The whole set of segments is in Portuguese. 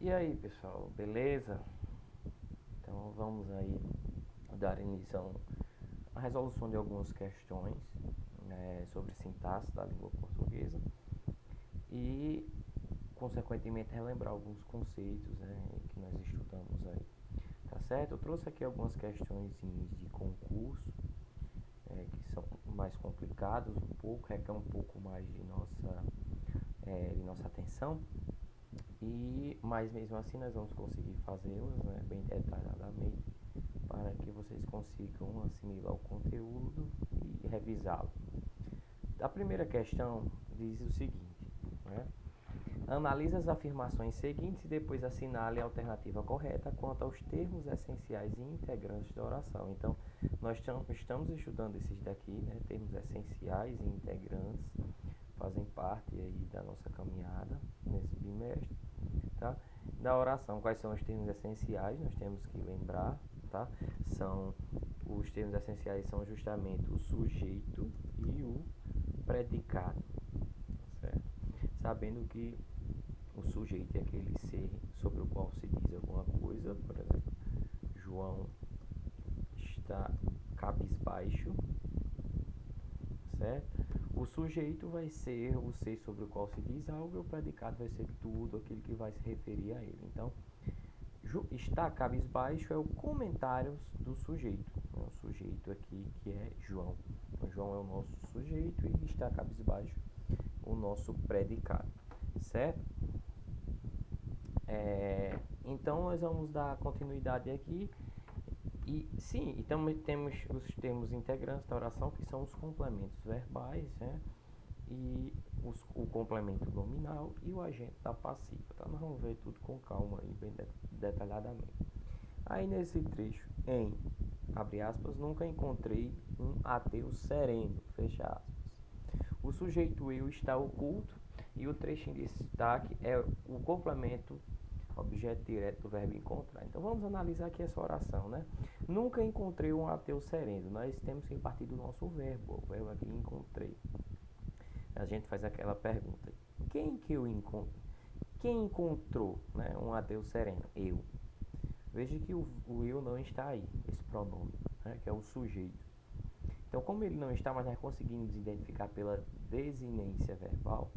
E aí, pessoal, beleza? Então vamos aí dar início à resolução de algumas questões, sobre sintaxe da língua portuguesa e, consequentemente, relembrar alguns conceitos, que nós estudamos aí. Tá certo? Eu trouxe aqui algumas questões de concurso, que são mais complicados um pouco, requer um pouco mais de nossa atenção. Mas mesmo assim nós vamos conseguir fazê-las, bem detalhadamente, para que vocês consigam assimilar o conteúdo e revisá-lo. A primeira questão diz o seguinte, né? Analise as afirmações seguintes e depois assinale a alternativa correta quanto aos termos essenciais e integrantes da oração. Então, nós estamos estudando esses daqui, né? Termos essenciais e integrantes fazem parte aí da nossa caminhada nesse bimestre, tá? Da oração, quais são os termos essenciais? Nós temos que lembrar, tá? Os termos essenciais são justamente o sujeito e o predicado, certo? Sabendo que o sujeito é aquele ser sobre o qual se diz alguma coisa, por exemplo, João está cabisbaixo, certo? O sujeito vai ser o ser sobre o qual se diz algo e o predicado vai ser tudo aquilo que vai se referir a ele. Então, está cabisbaixo é o comentário do sujeito. O sujeito aqui que é João. Então, João é o nosso sujeito e está cabisbaixo o nosso predicado, certo? Então, nós vamos dar continuidade aqui. E sim, então temos os termos integrantes da oração, que são os complementos verbais, né? E o complemento nominal e o agente da passiva, tá? Nós vamos ver tudo com calma e bem detalhadamente. Aí nesse trecho, abre aspas, nunca encontrei um ateu sereno, fecha aspas. O sujeito eu está oculto e o trecho em destaque é o complemento objeto direto do verbo encontrar. Então vamos analisar aqui essa oração, né? Nunca encontrei um ateu sereno. Nós temos que partir do nosso verbo. O verbo aqui encontrei. A gente faz aquela pergunta: quem que eu encontro? Quem encontrou, né, um ateu sereno? Eu. Veja que o eu não está aí, esse pronome, né, que é o sujeito. Então, como ele não está, mas nós conseguimos identificar pela desinência verbal,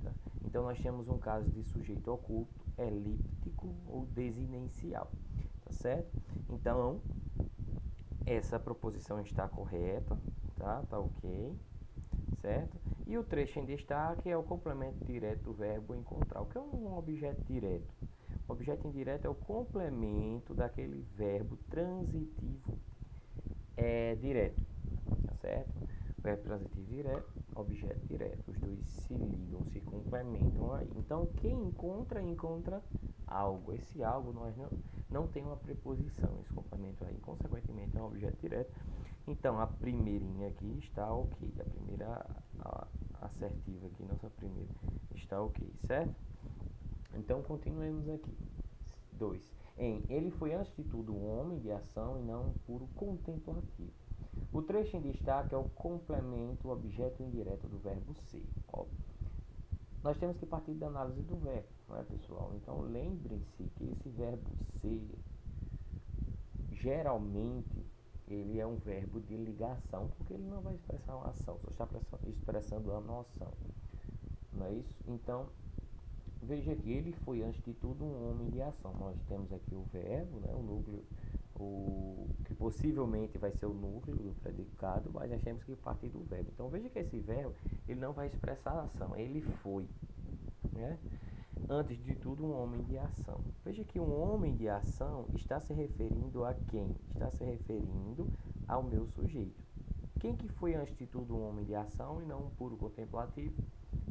tá? Então nós temos um caso de sujeito oculto, elíptico ou desinencial, tá certo? Então, essa proposição está correta, tá? Tá ok, certo? E o trecho em destaque é o complemento direto do verbo encontrar. O que é um objeto direto? O objeto indireto é o complemento daquele verbo transitivo direto, tá certo? Verbo transitivo direto, objeto direto. Os dois se ligam, se complementam aí. Então, quem encontra, encontra algo. Esse algo nós não tem uma preposição, esse complemento aí. Consequentemente, é um objeto direto. Então, a primeirinha aqui está ok. A primeira assertiva aqui, nossa primeira, está ok, certo? Então, continuemos aqui. 2. Ele foi antes de tudo um homem de ação e não um puro contemplativo. O trecho em destaque é o complemento objeto indireto do verbo ser. Nós temos que partir da análise do verbo, não é, pessoal? Então, lembrem-se que esse verbo ser, geralmente, ele é um verbo de ligação, porque ele não vai expressar uma ação, só está expressando a noção. Não é isso? Então, veja que ele foi, antes de tudo, um homem de ação. Nós temos aqui o verbo, né, o núcleo, que possivelmente vai ser o núcleo do predicado, mas nós temos que partir do verbo. Então, veja que esse verbo, ele não vai expressar a ação, ele foi, né? Antes de tudo, um homem de ação. Veja que um homem de ação está se referindo a quem? Está se referindo ao meu sujeito. Quem que foi, antes de tudo, um homem de ação e não um puro contemplativo?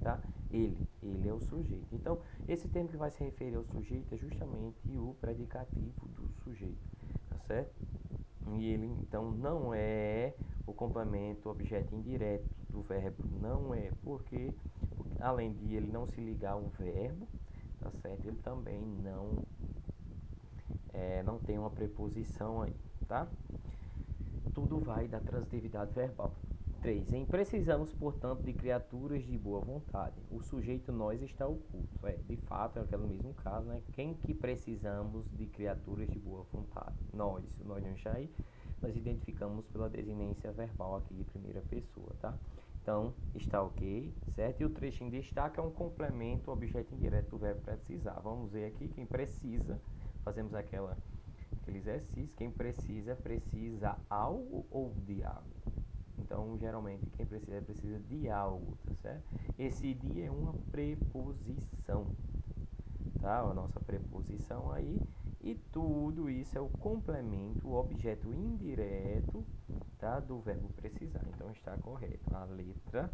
Tá? Ele é o sujeito. Então, esse termo que vai se referir ao sujeito é justamente o predicativo do sujeito, tá certo? E ele, então, não é o complemento objeto indireto do verbo, não é, porque além de ele não se ligar ao verbo, tá certo? Ele também não tem uma preposição aí, tá? Tudo vai da transitividade verbal, 3. Precisamos, portanto, de criaturas de boa vontade. O sujeito nós está oculto. De fato, é aquele mesmo caso, né? Quem que precisamos de criaturas de boa vontade? Nós. O nós não está aí. Nós identificamos pela desinência verbal aqui de primeira pessoa, tá? Então, está ok, certo? E o trecho em destaque é um complemento objeto indireto do verbo precisar. Vamos ver aqui quem precisa. Fazemos aquele exercício. Quem precisa algo ou de algo. Então, geralmente, quem precisa de algo, tá certo? Esse de é uma preposição, tá? A nossa preposição aí. E tudo isso é o complemento, o objeto indireto, tá? Do verbo precisar. Então, está correto. A letra,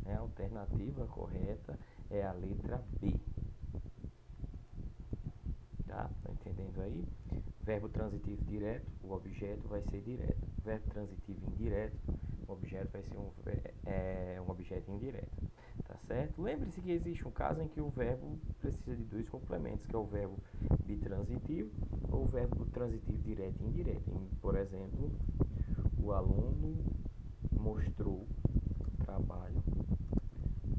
né? A alternativa correta é a letra B. Tá? Tá entendendo aí? Verbo transitivo direto, o objeto vai ser direto. Verbo transitivo indireto, o objeto vai ser um objeto indireto. Tá certo? Lembre-se que existe um caso em que o verbo precisa de dois complementos, que é o verbo bitransitivo ou o verbo transitivo direto e indireto. Por exemplo, o aluno mostrou o trabalho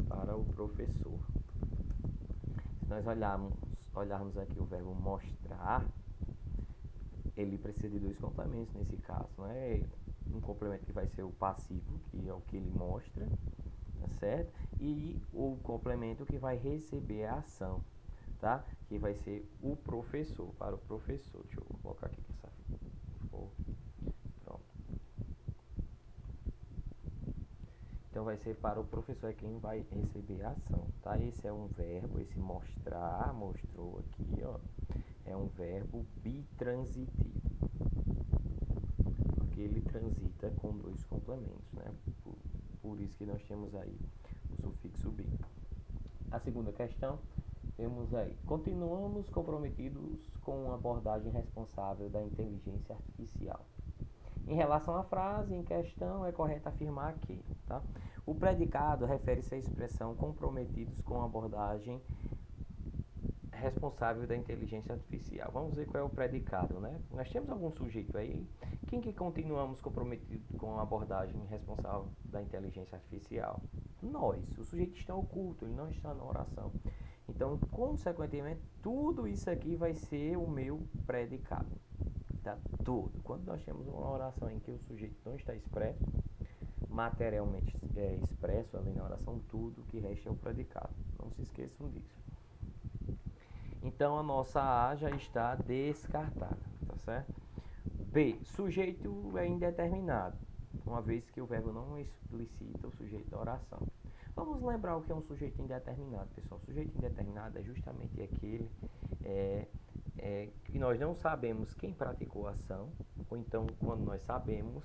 para o professor. Se nós olharmos aqui o verbo mostrar, ele precisa de dois complementos nesse caso, não é? Um complemento que vai ser o passivo, que é o que ele mostra, tá certo? E o complemento que vai receber a ação, tá? Que vai ser o professor, para o professor. Deixa eu colocar aqui que essa ficou. Pronto. Então vai ser para o professor, é quem vai receber a ação, tá? Esse é um verbo, esse mostrar, mostrou aqui, ó. É um verbo bitransitivo, porque ele transita com dois complementos, né? Por isso que nós temos aí o sufixo bi. A segunda questão, temos aí: continuamos comprometidos com uma abordagem responsável da inteligência artificial. Em relação à frase em questão, é correto afirmar que, tá? O predicado refere-se à expressão comprometidos com a abordagem responsável da inteligência artificial. Vamos ver qual é o predicado, né? Nós temos algum sujeito aí. Quem que continuamos comprometidos com a abordagem responsável da inteligência artificial? Nós. O sujeito está oculto, ele não está na oração. Então, consequentemente, tudo isso aqui vai ser o meu predicado. Tá? Tudo. Quando nós temos uma oração em que o sujeito não está expresso, materialmente expresso ali na oração, tudo que resta é o predicado. Não se esqueçam disso. Então, a nossa A já está descartada, tá certo? B. Sujeito é indeterminado, uma vez que o verbo não explicita o sujeito da oração. Vamos lembrar o que é um sujeito indeterminado, pessoal. O sujeito indeterminado é justamente aquele que nós não sabemos quem praticou a ação, ou então, quando nós sabemos,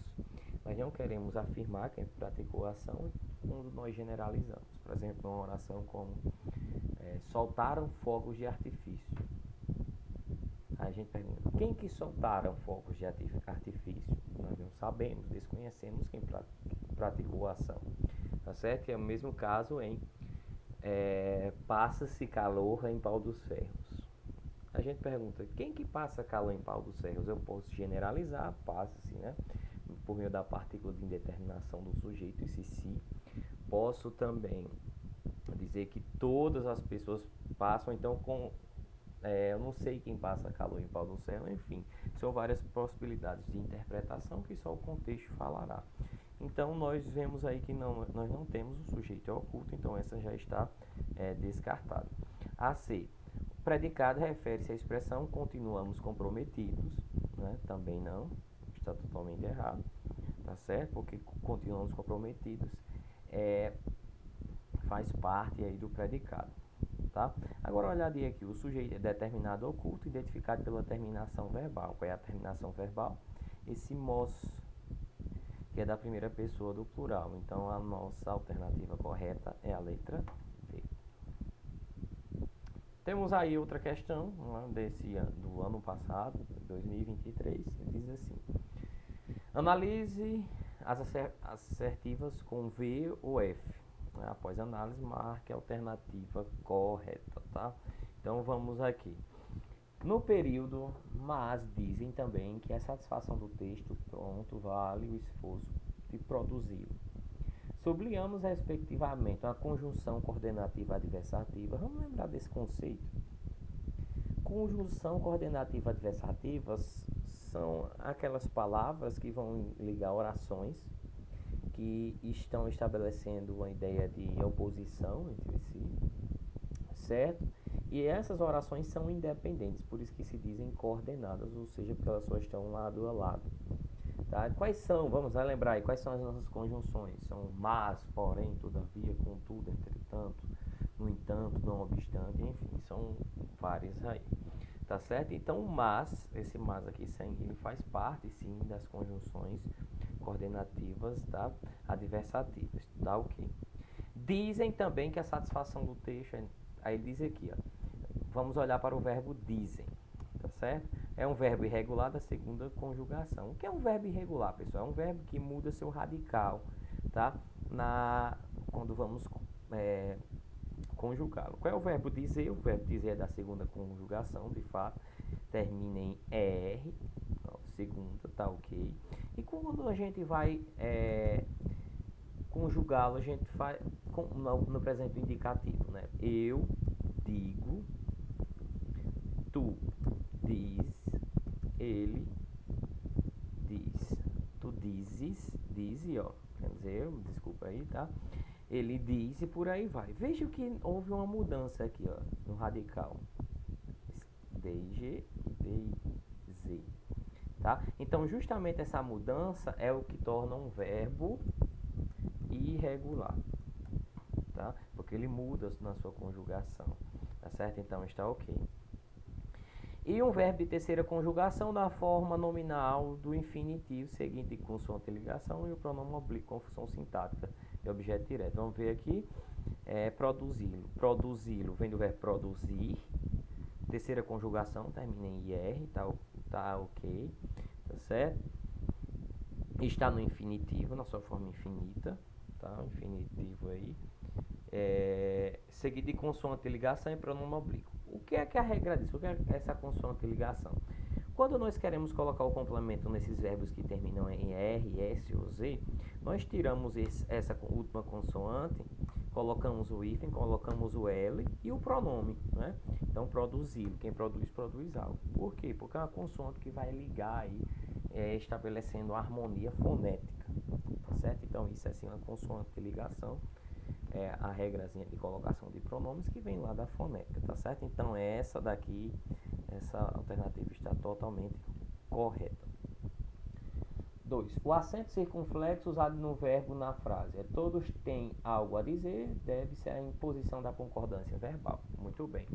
nós não queremos afirmar quem praticou a ação, quando nós generalizamos. Por exemplo, uma oração como soltaram fogos de artifício. Aí a gente pergunta, quem que soltaram fogos de artifício? Nós não sabemos, desconhecemos quem praticou a ação. Tá certo? E é o mesmo caso em passa-se calor em Pau dos Ferros. A gente pergunta, quem que passa calor em Pau dos Ferros? Eu posso generalizar, passa-se, né? Por meio da partícula de indeterminação do sujeito, esse si. Posso também dizer que todas as pessoas passam, então eu não sei quem passa calor em Pau do Céu, enfim, são várias possibilidades de interpretação que só o contexto falará. Então nós vemos aí que nós não temos o sujeito oculto, então essa já está descartada. A C. O predicado refere-se à expressão continuamos comprometidos, né? Também não, está totalmente errado, tá certo? Porque continuamos comprometidos faz parte aí do predicado, tá? Agora uma olhadinha aqui, o sujeito é determinado oculto, identificado pela terminação verbal. Qual é a terminação verbal? Esse mos, que é da primeira pessoa do plural. Então a nossa alternativa correta é a letra D. Temos aí outra questão, do ano passado, 2023, diz assim: analise as assertivas com V ou F. Após análise, marque a alternativa correta, tá? Então vamos aqui. No período, mas dizem também que a satisfação do texto pronto vale o esforço de produzi-lo. Sublinhamos respectivamente a conjunção coordenativa adversativa. Vamos lembrar desse conceito. Conjunção coordenativa adversativa são aquelas palavras que vão ligar orações que estão estabelecendo uma ideia de oposição entre si, certo? E essas orações são independentes, por isso que se dizem coordenadas, ou seja, porque elas só estão lado a lado. Tá? Quais são, vamos lembrar aí, quais são as nossas conjunções? São mas, porém, todavia, contudo, entretanto, no entanto, não obstante, enfim, são várias aí. Tá certo? Então, o mas, esse mas aqui sem ele faz parte, sim, das conjunções coordenativas, tá? Adversativas, tá? Ok. Dizem também que a satisfação do texto, aí diz aqui, ó, vamos olhar para o verbo dizem, tá certo? É um verbo irregular da segunda conjugação. O que é um verbo irregular, pessoal? É um verbo que muda seu radical, tá? Quando vamos conjugá-lo. Qual é o verbo dizer? O verbo dizer é da segunda conjugação, de fato, termina em ER, segunda, tá ok. E quando a gente vai conjugá-lo, a gente faz no presente indicativo, né? Eu digo, tu diz, ele diz, tu dizes, dize, ó, quer dizer, desculpa aí, tá? Ele diz e por aí vai. Veja que houve uma mudança aqui, ó, no radical. DG e DZ, tá? Então, justamente essa mudança é o que torna um verbo irregular, tá? Porque ele muda na sua conjugação, tá certo? Então, está ok. E um verbo de terceira conjugação da forma nominal do infinitivo seguinte de consoante ligação e o pronome oblíquo com função sintática de objeto direto. Vamos ver aqui, produzi-lo. Produzi-lo vem do verbo produzir. Terceira conjugação termina em IR, tá ok, tá certo? Está no infinitivo, na sua forma infinita, tá? Infinitivo aí. Seguido de consoante ligação e pronome oblíquo. O que é que a regra diz? O que é essa consoante ligação? Quando nós queremos colocar o complemento nesses verbos que terminam em R, S ou Z, nós tiramos essa última consoante, colocamos o hífen, colocamos o L e o pronome, né? Então, produzi-lo. Quem produz, produz algo. Por quê? Porque é uma consoante que vai ligar aí, estabelecendo a harmonia fonética, tá certo? Então, isso é assim, uma consoante de ligação. A regrazinha de colocação de pronomes que vem lá da fonética, tá certo? Então essa daqui, essa alternativa está totalmente correta. 2. O acento circunflexo usado no verbo na frase é todos têm algo a dizer, deve-se à imposição da concordância verbal. Muito bem.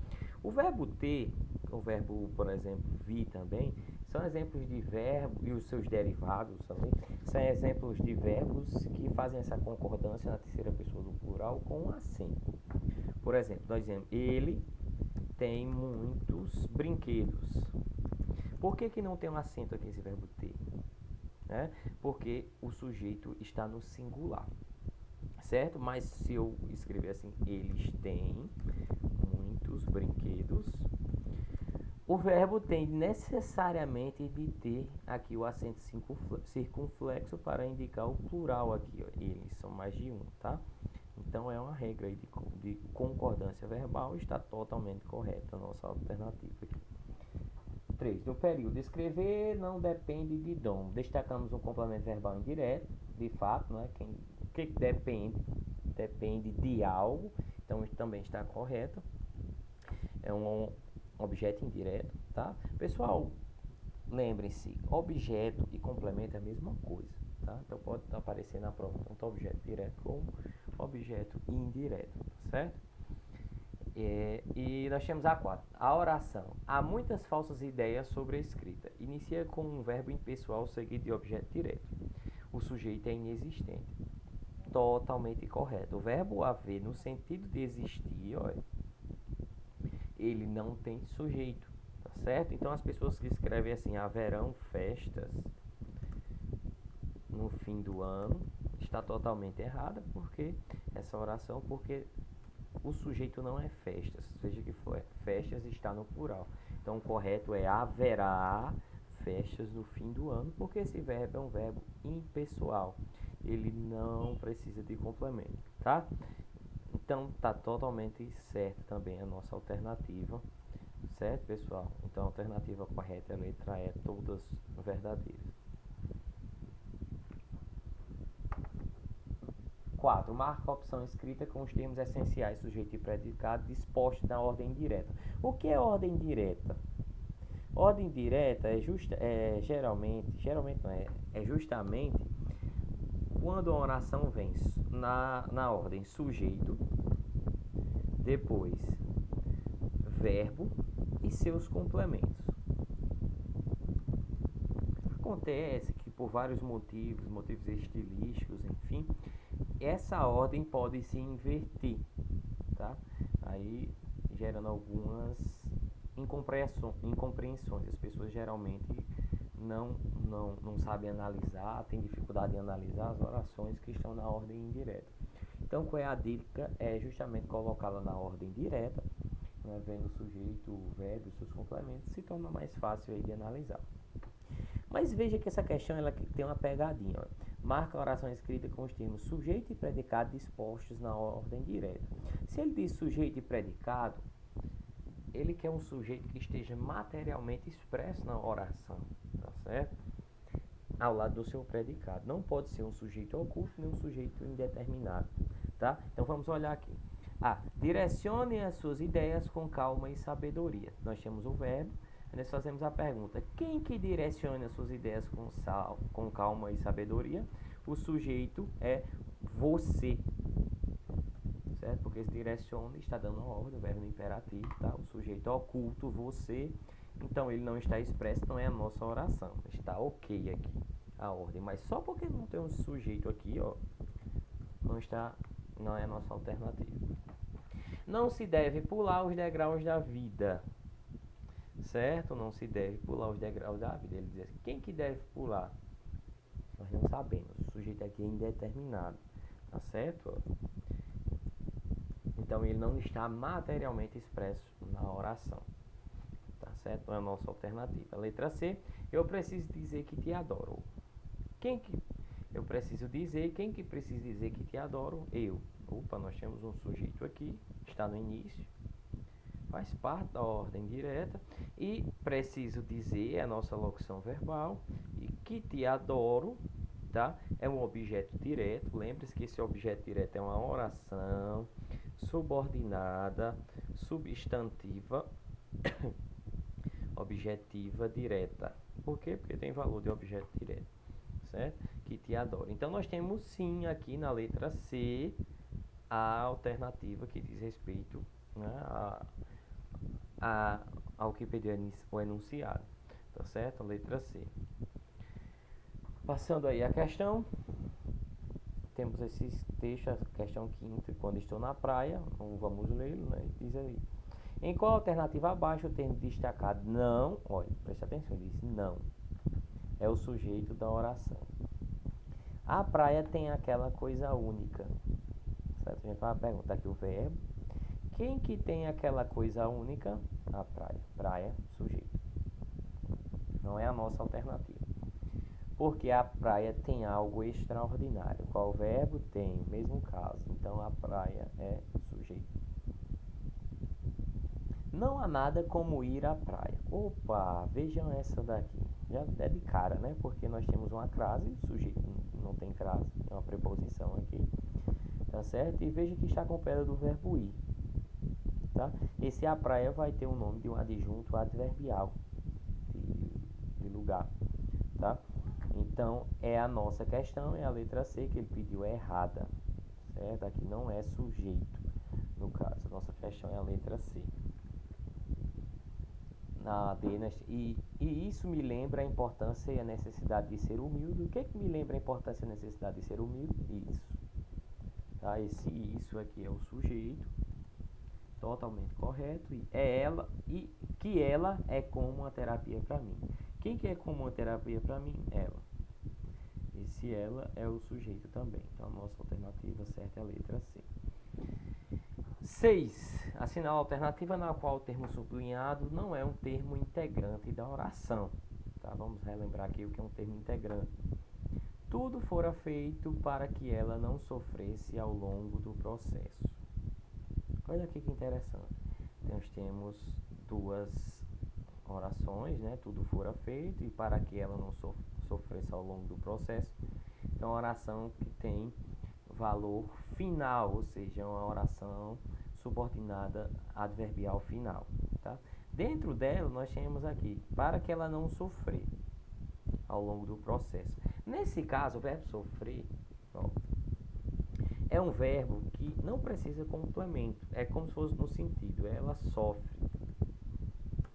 O verbo ter, o verbo, por exemplo, vir também, são exemplos de verbo e os seus derivados também, são exemplos de verbos que fazem essa concordância na terceira pessoa do plural com acento. Por exemplo, nós dizemos, ele tem muitos brinquedos. Por que não tem um acento aqui esse verbo ter? Porque o sujeito está no singular, certo? Mas se eu escrever assim, eles têm muitos brinquedos, o verbo tem necessariamente de ter aqui o acento circunflexo para indicar o plural aqui, ó. Eles são mais de um, tá? Então é uma regra aí de concordância verbal, está totalmente correta a nossa alternativa aqui. 3. No período escrever não depende de dom. Destacamos um complemento verbal indireto, de fato, não é? O que depende? Depende de algo, então isso também está correto. É um objeto indireto, tá? Pessoal, lembrem-se, objeto e complemento é a mesma coisa, tá? Então pode aparecer na prova tanto objeto direto como objeto indireto, tá certo? E nós temos a 4. A oração. Há muitas falsas ideias sobre a escrita. Inicia com um verbo impessoal seguido de objeto direto. O sujeito é inexistente. Totalmente correto. O verbo haver, no sentido de existir, olha, ele não tem sujeito, tá certo? Então as pessoas que escrevem assim, haverão festas no fim do ano, está totalmente errada, porque essa oração, porque o sujeito não é festas, seja que for, festas está no plural. Então o correto é haverá festas no fim do ano, porque esse verbo é um verbo impessoal. ele não precisa de complemento, tá? Então tá totalmente certa também a nossa alternativa, certo, pessoal? Então a alternativa correta é a letra E, todas verdadeiras. 4. Marca a opção escrita com os termos essenciais sujeito e predicado dispostos na ordem direta. O que é ordem direta? Ordem direta geralmente não é, é justamente quando a oração vem na ordem sujeito, depois verbo e seus complementos. Acontece que por vários motivos estilísticos, enfim, essa ordem pode se inverter, tá? Aí gerando algumas incompreensões. As pessoas geralmente não sabem analisar, têm dificuldade em analisar as orações que estão na ordem indireta. Então, qual é a dica? É justamente colocá-la na ordem direta, né, vendo o sujeito, o verbo e seus complementos, se torna mais fácil aí de analisar. Mas veja que essa questão ela tem uma pegadinha. Ó. Marca a oração escrita com os termos sujeito e predicado dispostos na ordem direta. Se ele diz sujeito e predicado, ele quer um sujeito que esteja materialmente expresso na oração, tá certo? Ao lado do seu predicado. Não pode ser um sujeito oculto nem um sujeito indeterminado, tá? Então vamos olhar aqui. Direcione as suas ideias com calma e sabedoria. Nós temos o verbo. Nós fazemos a pergunta: quem que direciona as suas ideias com calma e sabedoria? O sujeito é você, certo? Porque esse direciona está dando uma ordem, o verbo no imperativo, tá? O sujeito oculto, você, então ele não está expresso, não é a nossa oração. Está ok aqui a ordem, mas só porque não tem um sujeito aqui, ó, não é a nossa alternativa. Não se deve pular os degraus da vida. Certo? Não se deve pular os degraus da vida. Ele diz assim, quem que deve pular? Nós não sabemos. O sujeito aqui é indeterminado. Tá certo? Então ele não está materialmente expresso na oração. Tá certo? Não é a nossa alternativa. Letra C. Eu preciso dizer que te adoro. Eu preciso dizer. Quem que precisa dizer que te adoro? Eu. Opa, nós temos um sujeito aqui. Está no início. Faz parte da ordem direta e preciso dizer, é a nossa locução verbal, e que te adoro, tá? É um objeto direto, lembre-se que esse objeto direto é uma oração subordinada, substantiva, objetiva direta. Por quê? Porque tem valor de objeto direto, certo? Que te adoro. Então nós temos sim aqui na letra C a alternativa que diz respeito, né, ao que pediu o enunciado, tá certo? Letra C. Passando aí a questão, temos esses textos, a questão 5ª, quando estou na praia, não vamos lê-lo, né? Diz aí. Em qual alternativa abaixo o termo destacado não, olha, preste atenção, diz não, é o sujeito da oração. A praia tem aquela coisa única, certo? A gente vai perguntar aqui o verbo. Quem que tem aquela coisa única? A praia. Praia, sujeito. Não é a nossa alternativa. Porque a praia tem algo extraordinário. Qual verbo? Tem, mesmo caso. Então a praia é sujeito. Não há nada como ir à praia. Opa, vejam essa daqui. Já é de cara, né? Porque nós temos uma crase, o sujeito não tem crase, tem uma preposição aqui. Tá certo? E veja que está acompanhada do verbo ir. Tá? Esse a praia vai ter o nome de um adjunto adverbial de lugar, tá? Então é a nossa questão, é a letra C que ele pediu, é errada, certo? Aqui não é sujeito, no caso, a nossa questão é a letra C. Na D, e isso me lembra a importância e a necessidade de ser humilde. O que é que me lembra a importância e a necessidade de ser humilde? Isso, tá? Esse isso aqui é o sujeito. Totalmente correto, e é ela, e que ela é como uma terapia para mim. Quem que é como uma terapia para mim? Ela. Esse ela é o sujeito também. Então a nossa alternativa certa é a letra C. 6. Assinala a alternativa na qual o termo sublinhado não é um termo integrante da oração. Tá? Vamos relembrar aqui o que é um termo integrante. tudo fora feito para que ela não sofresse ao longo do processo. Olha aqui que interessante. Nós temos duas orações, né? Tudo fora feito e para que ela não sofresse ao longo do processo. Então, uma oração que tem valor final, ou seja, é uma oração subordinada adverbial final, tá? Dentro dela, nós temos aqui, para que ela não sofrer ao longo do processo. Nesse caso, o verbo sofrer, ó, é um verbo que não precisa complemento. É como se fosse no sentido, ela sofre.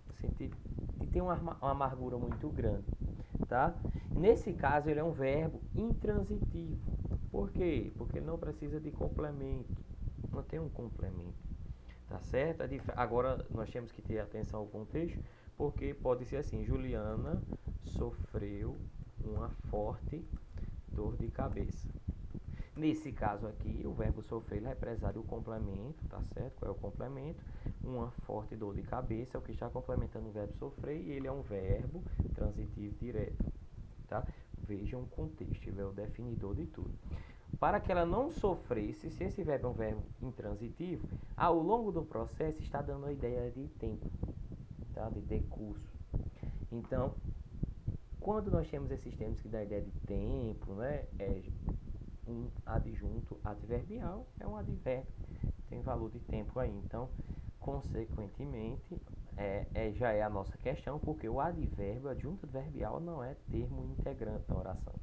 No sentido de ter uma amargura muito grande, tá? Nesse caso, ele é um verbo intransitivo. Por quê? Porque ele não precisa de complemento. Não tem um complemento. Tá certo? Agora, nós temos que ter atenção ao contexto, porque pode ser assim, Juliana sofreu uma forte dor de cabeça. Nesse caso aqui, o verbo sofrer representa o complemento, tá certo? Qual é o complemento? Uma forte dor de cabeça é o que está complementando o verbo sofrer e ele é um verbo transitivo direto, tá? Vejam o contexto, ele é o definidor de tudo. Para que ela não sofresse, se esse verbo é um verbo intransitivo, ao longo do processo está dando a ideia de tempo, tá? De decurso. Então, quando nós temos esses termos que dão a ideia de tempo, né? É um adjunto adverbial, é um advérbio, tem valor de tempo aí. Então, consequentemente, já é a nossa questão, porque o advérbio, adjunto adverbial, não é termo integrante na oração.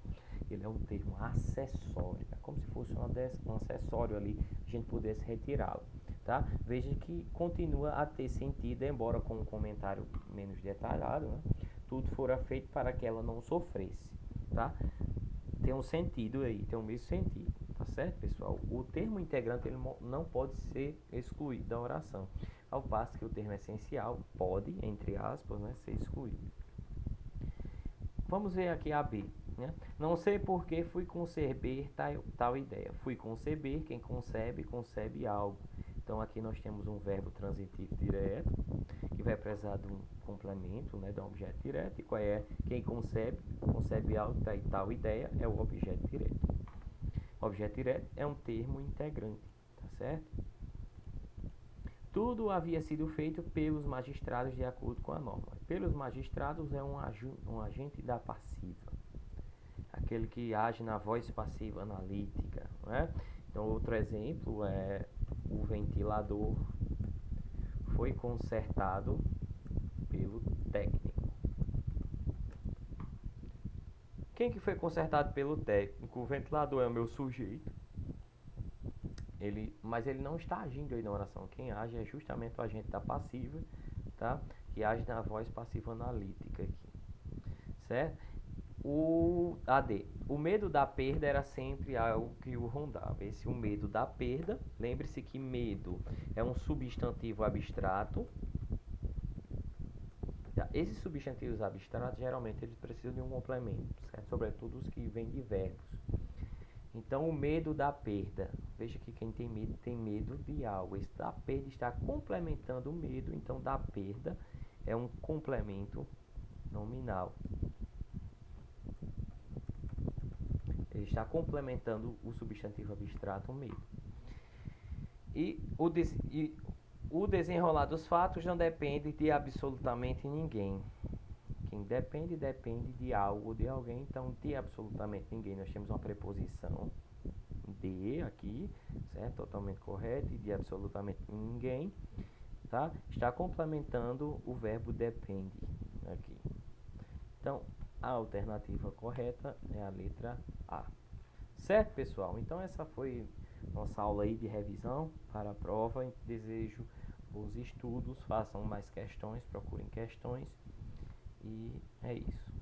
Ele é um termo acessório, é como se fosse um acessório ali, a gente pudesse retirá-lo, tá? Veja que continua a ter sentido, embora com um comentário menos detalhado, né? Tudo fora feito para que ela não sofresse, tá? Tem um sentido aí, tem o mesmo sentido, tá certo, pessoal? O termo integrante ele não pode ser excluído da oração, ao passo que o termo essencial pode, entre aspas, né, ser excluído. Vamos ver aqui a B, né? Não sei por que fui conceber tal ideia. Fui conceber, quem concebe, concebe algo. Então aqui nós temos um verbo transitivo direto, que vai precisar de um complemento, né, de um objeto direto. E qual é? Quem concebe, concebe algo, tal ideia, é o objeto direto. Objeto direto é um termo integrante, tá certo? Tudo havia sido feito pelos magistrados de acordo com a norma. Pelos magistrados é um agente da passiva, aquele que age na voz passiva analítica, não é? Então, outro exemplo é o ventilador foi consertado pelo técnico. Quem que foi consertado pelo técnico? O ventilador é o meu sujeito. Mas ele não está agindo aí na oração. Quem age é justamente o agente da passiva, tá? Que age na voz passiva analítica aqui, certo? O medo da perda era sempre algo que o rondava. O medo da perda, lembre-se que medo é um substantivo abstrato. Esses substantivos abstratos, geralmente, eles precisam de um complemento, certo? Sobretudo os que vêm de verbos. Então, o medo da perda. Veja que quem tem medo de algo. Esse da perda está complementando o medo. Então, da perda é um complemento nominal. Ele está complementando o substantivo abstrato, o medo. E o desenrolar dos fatos não depende de absolutamente ninguém. Quem depende de algo ou de alguém. Então, de absolutamente ninguém, nós temos uma preposição de aqui, certo? Totalmente correto. E de absolutamente ninguém, tá? Está complementando o verbo depende aqui. Então, a alternativa correta é a letra A. Certo, pessoal? Então, essa foi nossa aula aí de revisão para a prova. Desejo bons estudos, façam mais questões, procurem questões. E é isso.